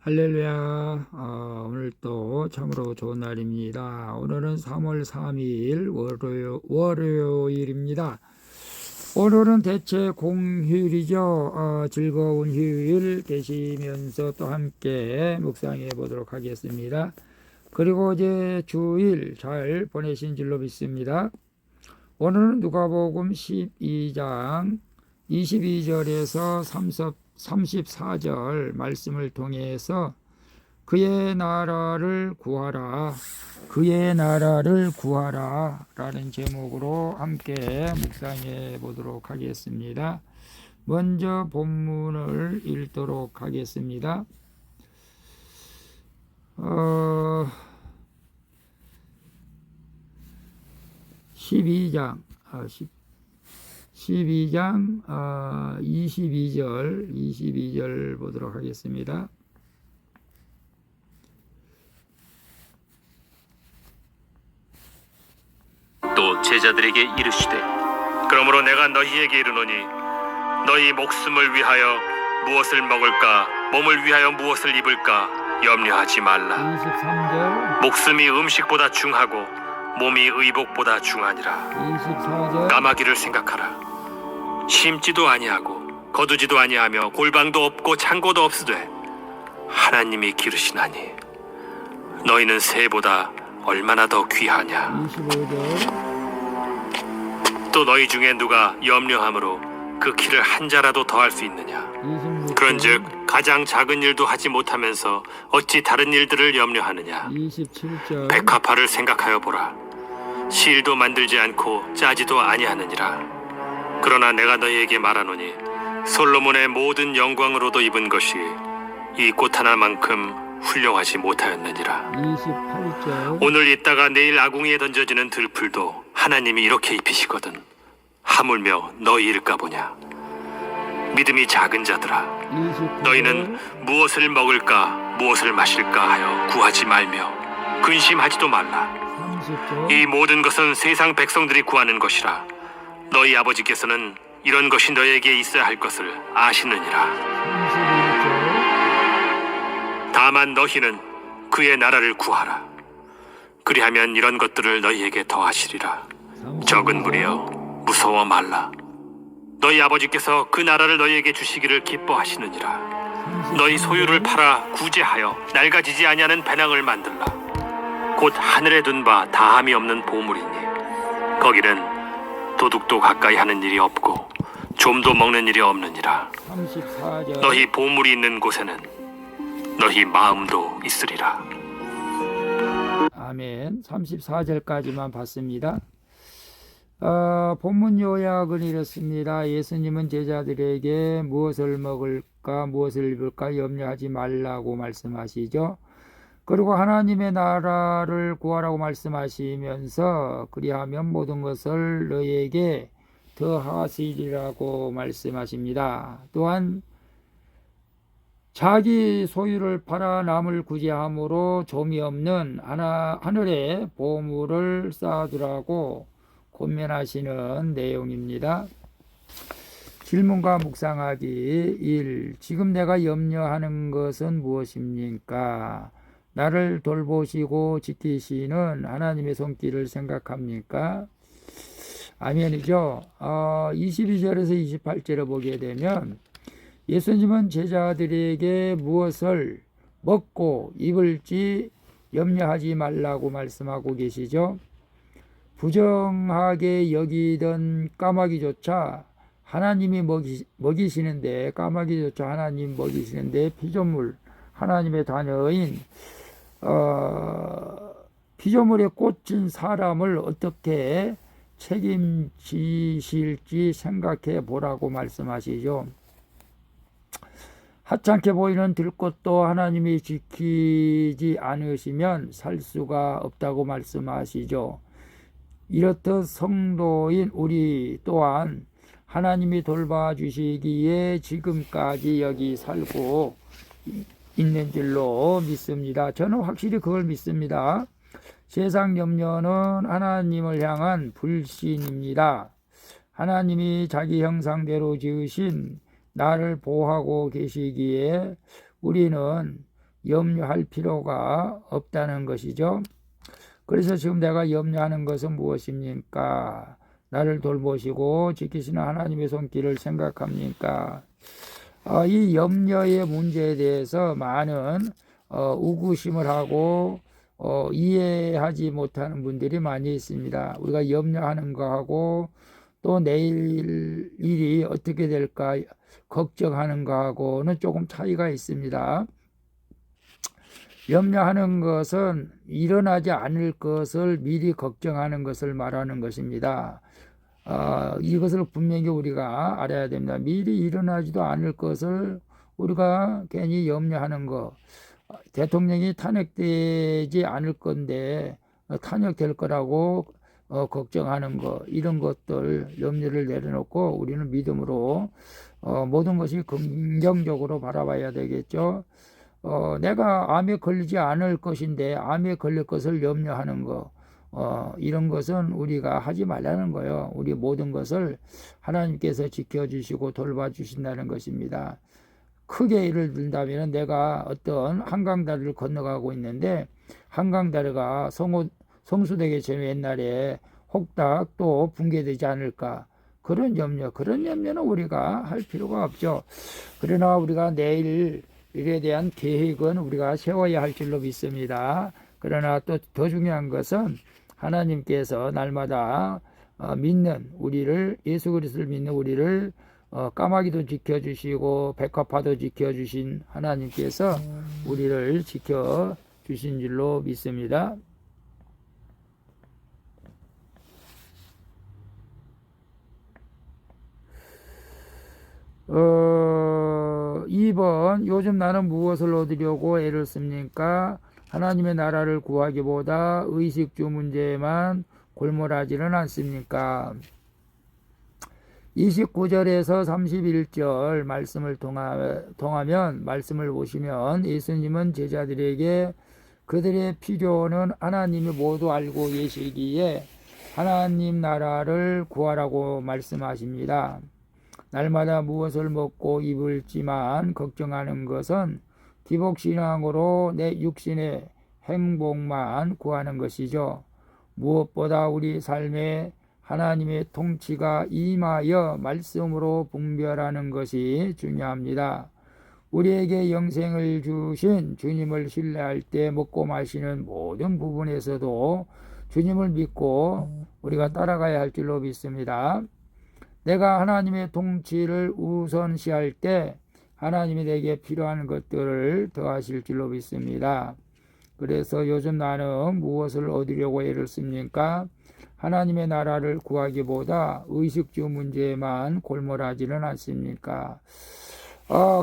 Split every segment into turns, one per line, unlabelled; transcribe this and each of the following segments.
할렐루야. 오늘 또 참으로 좋은 날입니다. 오늘은 3월 3일 월요일입니다. 오늘은 대체 공휴일이죠. 즐거운 휴일 되시면서 또 함께 묵상해 보도록 하겠습니다. 그리고 이제 주일 잘 보내신 줄로 믿습니다. 오늘은 누가복음 12장 22절에서 34절 말씀을 통해서 그의 나라를 구하라, 그의 나라를 구하라 라는 제목으로 함께 묵상해 보도록 하겠습니다. 먼저 본문을 읽도록 하겠습니다. 12장 22절 보도록 하겠습니다.
또 제자들에게 이르시되 그러므로 내가 너희에게 이르노니 너희 목숨을 위하여 무엇을 먹을까 몸을 위하여 무엇을 입을까 염려하지 말라.
23절
목숨이 음식보다 중하고 몸이 의복보다 중하니라.
24절
까마귀를 생각하라. 심지도 아니하고 거두지도 아니하며 골방도 없고 창고도 없으되 하나님이 기르시나니 너희는 새보다 얼마나 더 귀하냐.
25절
또 너희 중에 누가 염려함으로 그 키를 한 자라도 더할 수 있느냐.
26절
그런즉 가장 작은 일도 하지 못하면서 어찌 다른 일들을 염려하느냐.
27절
백합화를 생각하여 보라. 실도 만들지 않고 짜지도 아니하느니라. 그러나 내가 너희에게 말하노니 솔로몬의 모든 영광으로도 입은 것이 이 꽃 하나만큼 훌륭하지 못하였느니라.
28절
오늘 있다가 내일 아궁이에 던져지는 들풀도 하나님이 이렇게 입히시거든 하물며 너희일까 보냐. 믿음이 작은 자들아,
29절
너희는 무엇을 먹을까 무엇을 마실까 하여 구하지 말며 근심하지도 말라.
30절
이 모든 것은 세상 백성들이 구하는 것이라. 너희 아버지께서는 이런 것이 너희에게 있어야 할 것을 아시느니라.
31절
다만 너희는 그의 나라를 구하라. 그리하면 이런 것들을 너희에게 더하시리라. 적은 무리여 무서워 말라. 너희 아버지께서 그 나라를 너희에게 주시기를 기뻐하시느니라. 너희 소유를 팔아 구제하여 낡아지지 아니하는 배낭을 만들라. 곧 하늘에 둔 바 다함이 없는 보물이니 거기는 도둑도 가까이 하는 일이 없고 좀도 먹는 일이 없느니라.
34절
너희 보물이 있는 곳에는 너희 마음도 있으리라.
아멘. 34절까지만 봤습니다. 본문 요약은 이렇습니다. 예수님은 제자들에게 무엇을 먹을까 무엇을 입을까 염려하지 말라고 말씀하시죠. 그리고 하나님의 나라를 구하라고 말씀하시면서 그리하면 모든 것을 너희에게 더하시리라고 말씀하십니다. 또한 자기 소유를 팔아 남을 구제함으로 좀이 없는 하늘의 보물을 쌓아두라고 권면하시는 내용입니다. 질문과 묵상하기 1. 지금 내가 염려하는 것은 무엇입니까? 나를 돌보시고 지키시는 하나님의 손길을 생각합니까? 아멘이죠. 22절에서 28절을 보게 되면 예수님은 제자들에게 무엇을 먹고 입을지 염려하지 말라고 말씀하고 계시죠. 부정하게 여기던 까마귀조차 하나님이 먹이시는데 까마귀조차 하나님 먹이시는데 피조물 하나님의 자녀인 피조물에 꽂힌 사람을 어떻게 책임지실지 생각해 보라고 말씀하시죠. 하찮게 보이는 들꽃도 하나님이 지키지 않으시면 살 수가 없다고 말씀하시죠. 이렇듯 성도인 우리 또한 하나님이 돌봐주시기에 지금까지 여기 살고 있는 줄로 믿습니다. 저는 확실히 그걸 믿습니다. 세상 염려는 하나님을 향한 불신입니다. 하나님이 자기 형상대로 지으신 나를 보호하고 계시기에 우리는 염려할 필요가 없다는 것이죠. 그래서 지금 내가 염려하는 것은 무엇입니까? 나를 돌보시고 지키시는 하나님의 손길을 생각합니까? 이 염려의 문제에 대해서 많은 우구심을 하고 이해하지 못하는 분들이 많이 있습니다. 우리가 염려하는 거하고 또 내일 일이 어떻게 될까 걱정하는 거하고는 조금 차이가 있습니다. 염려하는 것은 일어나지 않을 것을 미리 걱정하는 것을 말하는 것입니다. 이것을 분명히 우리가 알아야 됩니다. 미리 일어나지도 않을 것을 우리가 괜히 염려하는 것. 대통령이 탄핵되지 않을 건데 탄핵될 거라고 걱정하는 것, 이런 것들 염려를 내려놓고 우리는 믿음으로 모든 것이 긍정적으로 바라봐야 되겠죠. 내가 암에 걸리지 않을 것인데 암에 걸릴 것을 염려하는 것, 이런 것은 우리가 하지 말라는 거예요. 우리 모든 것을 하나님께서 지켜주시고 돌봐주신다는 것입니다. 크게 예를 든다면 내가 어떤 한강다리를 건너가고 있는데 한강다리가 성수되기 전에 옛날에 혹닥 또 붕괴되지 않을까, 그런 염려는 우리가 할 필요가 없죠. 그러나 우리가 내일 일에 대한 계획은 우리가 세워야 할 줄로 믿습니다. 그러나 또 더 중요한 것은 하나님께서 날마다 믿는 우리를, 예수 그리스도를 믿는 우리를 까마귀도 지켜주시고 백합화도 지켜주신 하나님께서 우리를 지켜주신 줄로 믿습니다. 2번, 요즘 나는 무엇을 얻으려고 애를 씁니까? 하나님의 나라를 구하기보다 의식주 문제에만 골몰하지는 않습니까? 29절에서 31절 말씀을 통하면 말씀을 보시면 예수님은 제자들에게 그들의 필요는 하나님이 모두 알고 계시기에 하나님 나라를 구하라고 말씀하십니다. 날마다 무엇을 먹고 입을지만 걱정하는 것은 기복신앙으로 내 육신의 행복만 구하는 것이죠. 무엇보다 우리 삶에 하나님의 통치가 임하여 말씀으로 분별하는 것이 중요합니다. 우리에게 영생을 주신 주님을 신뢰할 때 먹고 마시는 모든 부분에서도 주님을 믿고 우리가 따라가야 할 줄로 믿습니다. 내가 하나님의 통치를 우선시할 때 하나님이 내게 필요한 것들을 더하실 줄로 믿습니다. 그래서 요즘 나는 무엇을 얻으려고 애를 씁니까? 하나님의 나라를 구하기보다 의식주 문제에만 골몰하지는 않습니까?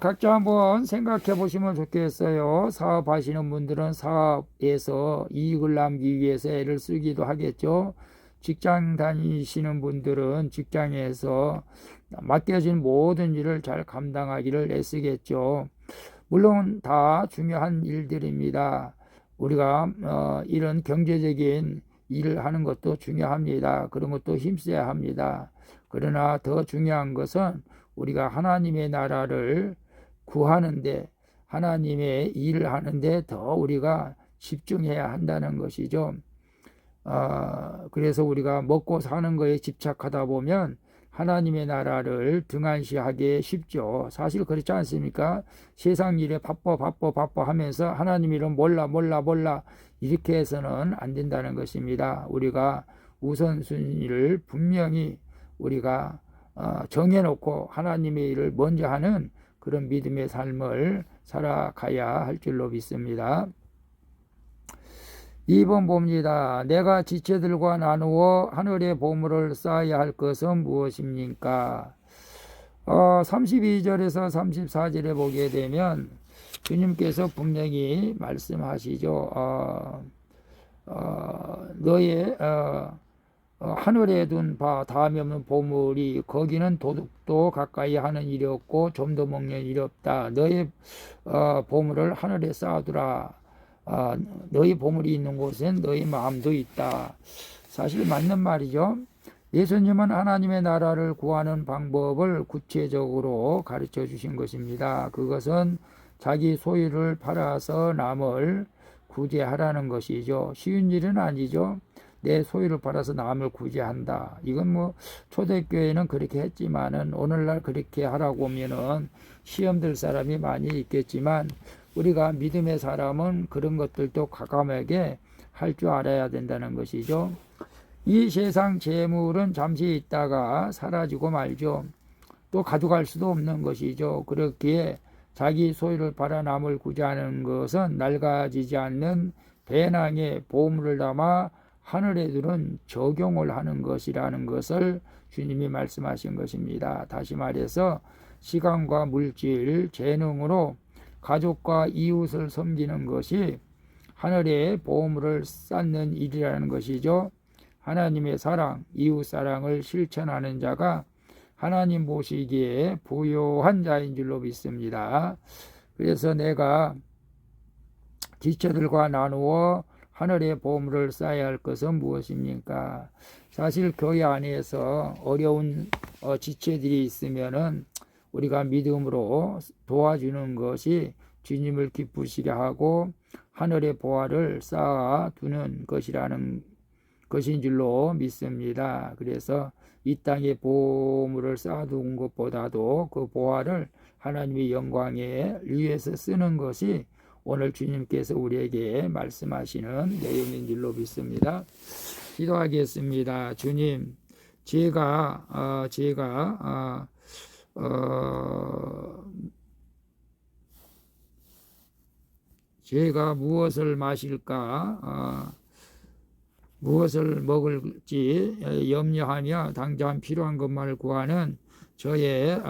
각자 한번 생각해 보시면 좋겠어요. 사업하시는 분들은 사업에서 이익을 남기기 위해서 애를 쓰기도 하겠죠. 직장 다니시는 분들은 직장에서 맡겨진 모든 일을 잘 감당하기를 애쓰겠죠. 물론 다 중요한 일들입니다. 우리가 이런 경제적인 일을 하는 것도 중요합니다. 그런 것도 힘써야 합니다. 그러나 더 중요한 것은 우리가 하나님의 나라를 구하는데, 하나님의 일을 하는데 더 우리가 집중해야 한다는 것이죠. 그래서 우리가 먹고 사는 거에 집착하다 보면 하나님의 나라를 등한시하기 쉽죠. 사실 그렇지 않습니까? 세상 일에 바빠 하면서 하나님 일은 몰라 이렇게 해서는 안 된다는 것입니다. 우리가 우선순위를 분명히 우리가 정해놓고 하나님의 일을 먼저 하는 그런 믿음의 삶을 살아가야 할 줄로 믿습니다. 2번 봅니다. 내가 지체들과 나누어 하늘의 보물을 쌓아야 할 것은 무엇입니까? 32절에서 34절에 보게 되면 주님께서 분명히 말씀하시죠. 너의 하늘에 둔 바 다음이 없는 보물이, 거기는 도둑도 가까이 하는 일이 없고 좀도 먹는 일이 없다. 너의 보물을 하늘에 쌓아두라. 너희 보물이 있는 곳엔 너희 마음도 있다. 사실 맞는 말이죠. 예수님은 하나님의 나라를 구하는 방법을 구체적으로 가르쳐 주신 것입니다. 그것은 자기 소유를 팔아서 남을 구제하라는 것이죠. 쉬운 일은 아니죠. 내 소유를 팔아서 남을 구제한다. 이건 뭐 초대교회는 그렇게 했지만은 오늘날 그렇게 하라고 하면은 시험 들 사람이 많이 있겠지만 우리가 믿음의 사람은 그런 것들도 과감하게 할 줄 알아야 된다는 것이죠. 이 세상 재물은 잠시 있다가 사라지고 말죠. 또 가져갈 수도 없는 것이죠. 그렇기에 자기 소유를 팔아 남을 구제하는 것은 낡아지지 않는 배낭에 보물을 담아 하늘에 두는 적용을 하는 것이라는 것을 주님이 말씀하신 것입니다. 다시 말해서 시간과 물질, 재능으로 가족과 이웃을 섬기는 것이 하늘에 보물을 쌓는 일이라는 것이죠. 하나님의 사랑, 이웃 사랑을 실천하는 자가 하나님 보시기에 부요한 자인 줄로 믿습니다. 그래서 내가 지체들과 나누어 하늘의 보물을 쌓아야 할 것은 무엇입니까? 사실 교회 안에서 어려운 지체들이 있으면은 우리가 믿음으로 도와주는 것이 주님을 기쁘시게 하고 하늘의 보화를 쌓아 두는 것이라는 것인 줄로 믿습니다. 그래서 이 땅에 보물을 쌓아둔 것보다도 그 보화를 하나님의 영광에 위해서 쓰는 것이 오늘 주님께서 우리에게 말씀하시는 내용인 줄로 믿습니다. 기도하겠습니다. 주님, 제가 무엇을 마실까, 무엇을 먹을지 염려하며 당장 필요한 것만을 구하는 저의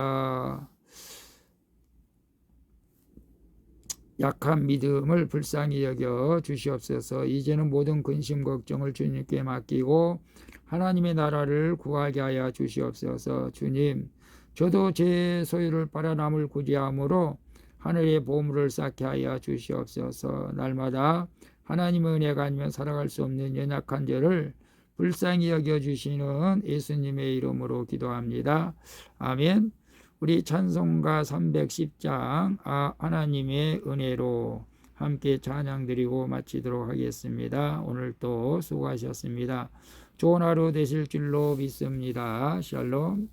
약한 믿음을 불쌍히 여겨 주시옵소서. 이제는 모든 근심 걱정을 주님께 맡기고 하나님의 나라를 구하게 하여 주시옵소서. 주님, 저도 제 소유를 팔아 남을 구제함으로 하늘의 보물을 쌓게 하여 주시옵소서. 날마다 하나님의 은혜가 아니면 살아갈 수 없는 연약한 저를 불쌍히 여겨주시는 예수님의 이름으로 기도합니다. 아멘. 우리 찬송가 310장 하나님의 은혜로 함께 찬양드리고 마치도록 하겠습니다. 오늘도 수고하셨습니다. 좋은 하루 되실 줄로 믿습니다. 샬롬.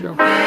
주시옵소서.